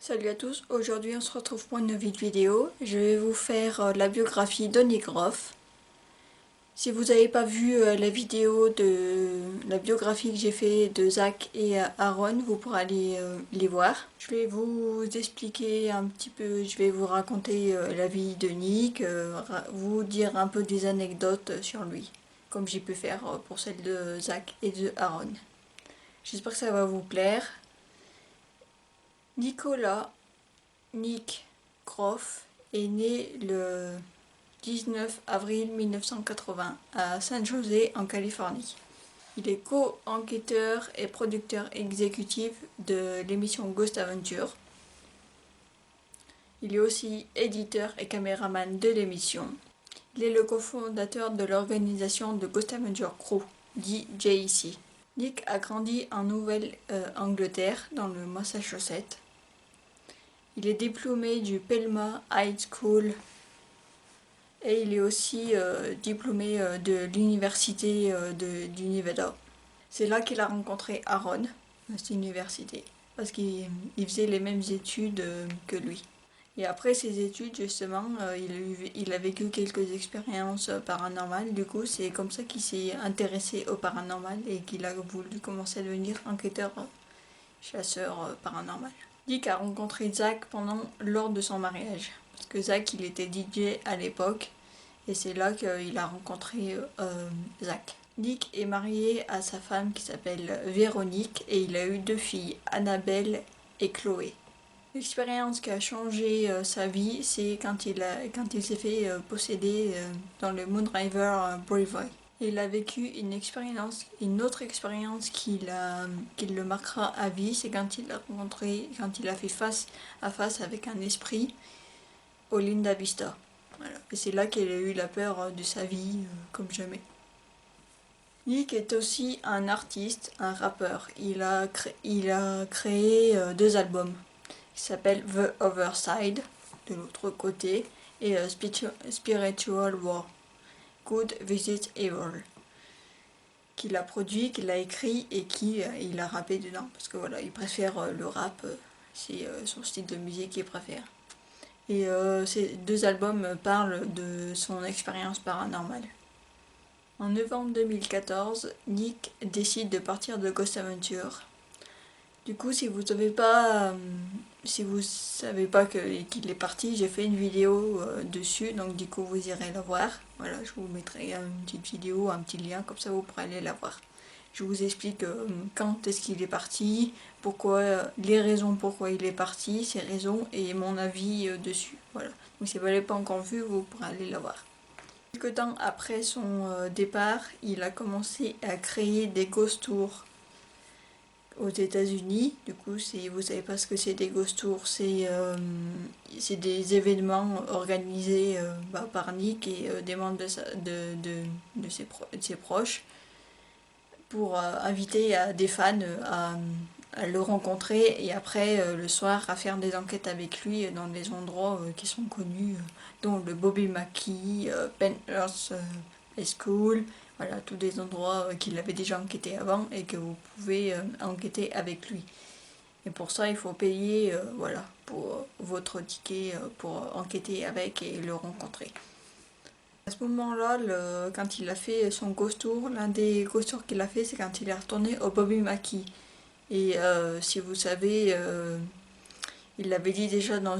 Salut à tous, aujourd'hui on se retrouve pour une nouvelle vidéo. Je vais vous faire la biographie de Nick Groff. Si vous n'avez pas vu la vidéo de la biographie que j'ai fait de Zach et Aaron, vous pourrez aller les voir. Je vais vous expliquer un petit peu, je vais vous raconter la vie de Nick, vous dire un peu des anecdotes sur lui, comme j'ai pu faire pour celle de Zach et de Aaron. J'espère que ça va vous plaire. Nick Groff est né le 19 avril 1980 à San José en Californie. Il est co-enquêteur et producteur exécutif de l'émission Ghost Adventure. Il est aussi éditeur et caméraman de l'émission. Il est le cofondateur de l'organisation de Ghost Adventure Crew, dit JEC. Nick a grandi en Nouvelle-Angleterre, dans le Massachusetts. Il est diplômé du Pelham High School et il est aussi diplômé de l'université du Nevada. C'est là qu'il a rencontré Aaron, à cette université, parce qu'il faisait les mêmes études que lui. Et après ses études, justement, il a vécu quelques expériences paranormales. Du coup, c'est comme ça qu'il s'est intéressé au paranormal et qu'il a voulu commencer à devenir enquêteur, chasseur paranormal. Nick a rencontré Zach lors de son mariage, parce que Zach il était DJ à l'époque et c'est là qu'il a rencontré Zach. Nick est marié à sa femme qui s'appelle Véronique et il a eu 2 filles, Annabelle et Chloé. L'expérience qui a changé sa vie, c'est quand il s'est fait posséder dans le Moonriver Brewery. Il a vécu une autre expérience qui le marquera à vie, c'est quand il a fait face à face avec un esprit au Linda Vista. Voilà. Et c'est là qu'il a eu la peur de sa vie comme jamais. Nick est aussi un artiste, un rappeur. Il a créé 2 albums qui s'appellent The Other Side, de l'autre côté, et Spiritual War, Good Visit Evil, qu'il a produit, qu'il a écrit et il a rappé dedans, parce que voilà, il préfère le rap, c'est son style de musique qu'il préfère. Et ces 2 albums parlent de son expérience paranormale. En novembre 2014, Nick décide de partir de Ghost Adventure. Du coup, si vous savez pas qu'il est parti, j'ai fait une vidéo dessus, donc du coup vous irez la voir. Voilà, je vous mettrai une petite vidéo, un petit lien, comme ça vous pourrez aller la voir. Je vous explique quand est-ce qu'il est parti, les raisons pourquoi il est parti, ses raisons et mon avis dessus. Voilà. Donc si vous ne l'avez pas encore vu, vous pourrez aller la voir. Quelques temps après son départ, il a commencé à créer des ghost tours aux États-Unis. Du coup, si vous savez pas ce que c'est des ghost tours, c'est des événements organisés par Nick et des membres de ses proches pour inviter des fans à le rencontrer et après le soir à faire des enquêtes avec lui dans des endroits qui sont connus, dont le Bobby Mackey, Penhurst High School. Voilà, tous des endroits qu'il avait déjà enquêté avant et que vous pouvez enquêter avec lui. Et pour ça, il faut payer pour votre ticket pour enquêter avec et le rencontrer. À ce moment-là, quand il a fait son ghost tour, l'un des ghost tours qu'il a fait, c'est quand il est retourné au Bobby Mackey. Et si vous savez, il l'avait dit déjà dans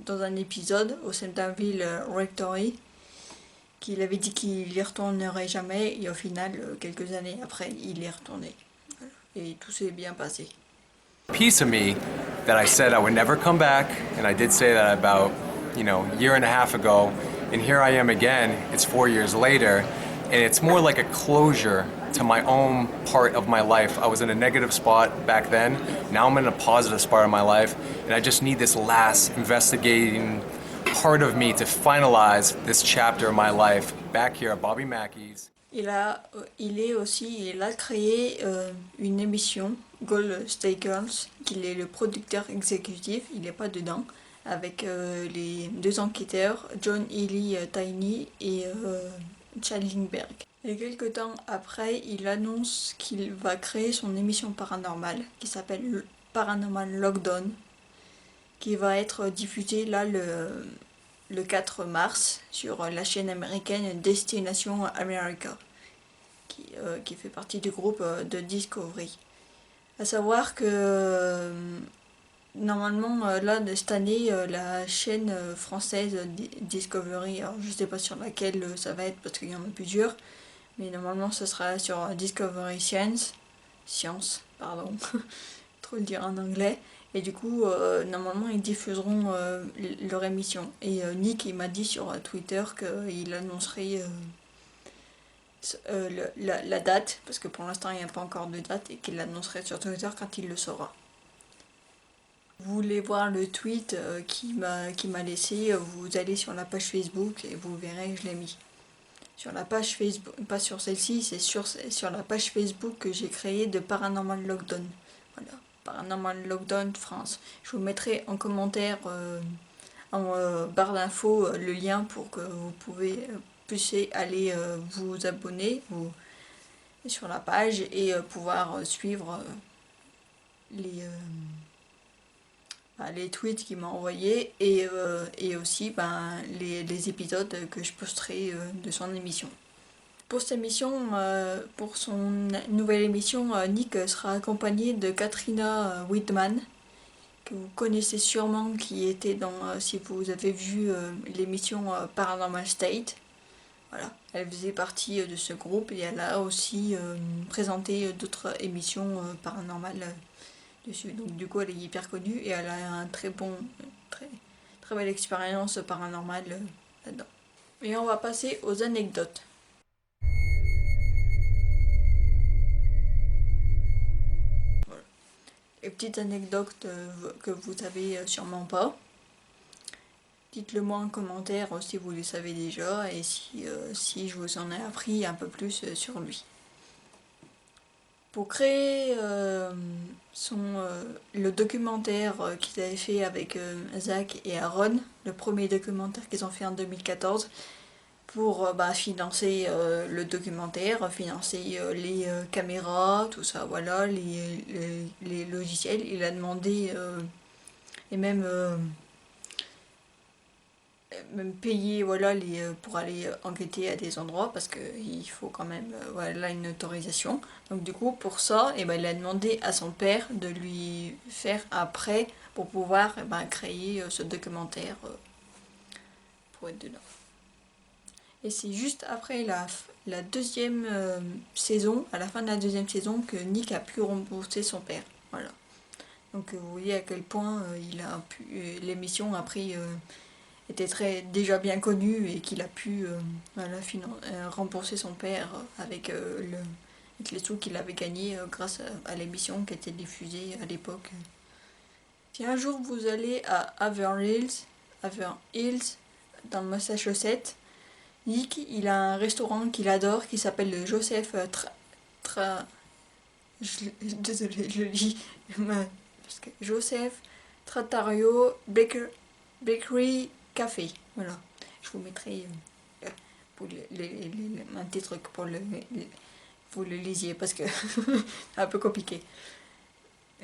un épisode au Centerville Rectory, qu'il avait dit qu'il y retournerait jamais, et au final, quelques années après, il y est retourné. Et tout s'est bien passé. Piece of me that I said I would never come back, and I did say that about, year and a half ago, and here I am again. It's 4 years later, and it's more like a closure to my own part of my life. I was in a negative spot back then. Now I'm in a positive spot of my life, and I just need this last investigating part of me to finalize this chapter of my life back here at Bobby Mackey's. Il a créé une émission, Gold Stakers, qu'il est le producteur exécutif, il n'est pas dedans, avec les 2 enquêteurs, John Ely Tiny et Chad Lindbergh. Et quelque temps après, il annonce qu'il va créer son émission paranormale, qui s'appelle Paranormal Lockdown, qui va être diffusé là le 4 mars sur la chaîne américaine Destination America, qui fait partie du groupe de Discovery. À savoir que normalement là de cette année la chaîne française Discovery, alors je sais pas sur laquelle ça va être parce qu'il y en a plusieurs, mais normalement ce sera sur Discovery Science, pardon, trop le dire en anglais. Et du coup, normalement, ils diffuseront leur émission. Et Nick, il m'a dit sur Twitter qu'il annoncerait la date, parce que pour l'instant, il n'y a pas encore de date, et qu'il l'annoncerait sur Twitter quand il le saura. Vous voulez voir le tweet qu'il m'a laissé, vous allez sur la page Facebook et vous verrez que je l'ai mis. Sur la page Facebook, pas sur celle-ci, c'est sur la page Facebook que j'ai créée de Paranormal Lockdown. Voilà. Paranormal Lockdown France. Je vous mettrai en commentaire, en barre d'infos, le lien pour que vous puissiez aller vous abonner sur la page et pouvoir suivre les tweets qu'il m'a envoyés et aussi les épisodes que je posterai de son émission. Pour cette émission, pour son nouvelle émission, Nick sera accompagné de Katrina Whitman, que vous connaissez sûrement, qui était dans, si vous avez vu l'émission Paranormal State. Voilà, elle faisait partie de ce groupe et elle a aussi présenté d'autres émissions paranormales dessus. Donc du coup, elle est hyper connue et elle a un très belle expérience paranormale là-dedans. Et on va passer aux anecdotes. Les petites anecdotes que vous savez sûrement pas. Dites-le moi en commentaire si vous les savez déjà et si je vous en ai appris un peu plus sur lui. Pour créer le documentaire qu'ils avaient fait avec Zach et Aaron, le premier documentaire qu'ils ont fait en 2014, pour financer le documentaire, financer les caméras, tout ça, voilà, les logiciels. Il a demandé et même payer voilà, pour aller enquêter à des endroits parce qu'il faut quand même voilà, une autorisation. Donc du coup pour ça il a demandé à son père de lui faire un prêt pour pouvoir créer ce documentaire pour être dedans. Et c'est juste après la deuxième saison, à la fin de la deuxième saison, que Nick a pu rembourser son père. Voilà. Donc vous voyez à quel point l'émission après était déjà bien connue et qu'il a pu rembourser son père avec les sous qu'il avait gagnés grâce à l'émission qui était diffusée à l'époque. Si un jour vous allez à Haverhill, dans le Massachusetts, Nick, il a un restaurant qu'il adore qui s'appelle le Joseph désolé, je le lis parce que Joseph Trattoria Bakery Café. Voilà, je vous mettrai pour un petit truc pour vous le lisiez parce que c'est un peu compliqué.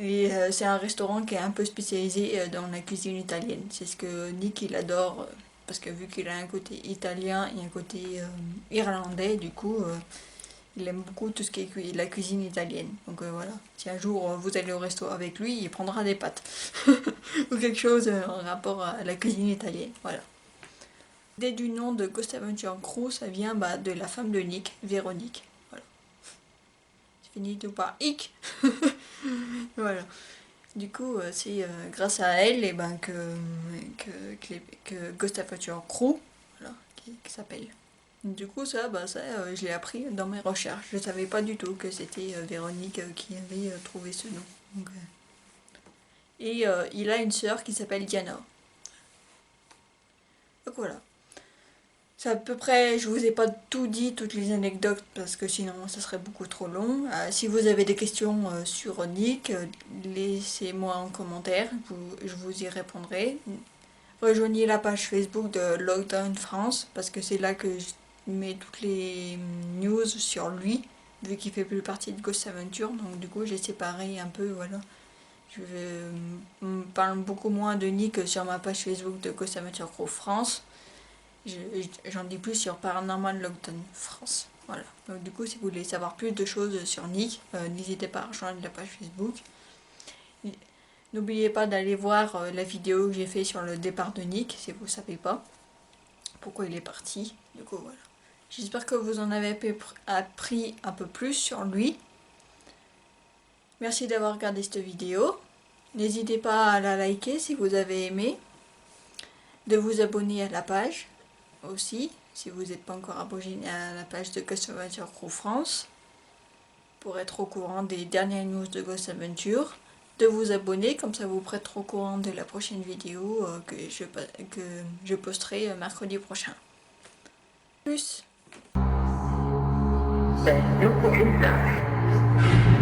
Et c'est un restaurant qui est un peu spécialisé dans la cuisine italienne. C'est ce que Nick il adore parce que vu qu'il a un côté italien et un côté irlandais, du coup il aime beaucoup tout ce qui est la cuisine italienne. Donc voilà, si un jour vous allez au resto avec lui, il prendra des pâtes ou quelque chose en rapport à la cuisine italienne. Voilà. L'idée du nom de Ghost Adventure Crew, ça vient de la femme de Nick, Véronique. Voilà. C'est fini tout par hic. Voilà. Du coup, c'est grâce à elle que Ghost Adventure Crew, voilà, qui s'appelle. Du coup, ça, je l'ai appris dans mes recherches. Je savais pas du tout que c'était Véronique qui avait trouvé ce nom. Donc, et il a une sœur qui s'appelle Diana. Donc voilà. C'est à peu près, je vous ai pas tout dit, toutes les anecdotes, parce que sinon ça serait beaucoup trop long. Si vous avez des questions sur Nick, laissez-moi en commentaire, je vous y répondrai. Rejoignez la page Facebook de Lockdown France, parce que c'est là que je mets toutes les news sur lui, vu qu'il fait plus partie de Ghost Adventure. Donc du coup j'ai séparé un peu, voilà, Je parle beaucoup moins de Nick sur ma page Facebook de Ghost Adventure Crew France. J'en dis plus sur Paranormal Lockdown France. Voilà. Donc du coup, si vous voulez savoir plus de choses sur Nick, n'hésitez pas à rejoindre la page Facebook. N'oubliez pas d'aller voir la vidéo que j'ai fait sur le départ de Nick, si vous ne savez pas pourquoi il est parti. Du coup, voilà. J'espère que vous en avez appris un peu plus sur lui. Merci d'avoir regardé cette vidéo. N'hésitez pas à la liker si vous avez aimé. De vous abonner à la page aussi, si vous n'êtes pas encore abonné à la page de Ghost Adventure Crew France. Pour être au courant des dernières news de Ghost Adventure. De vous abonner, comme ça vous pourrez être au courant de la prochaine vidéo que je posterai mercredi prochain. Plus. There's no inside.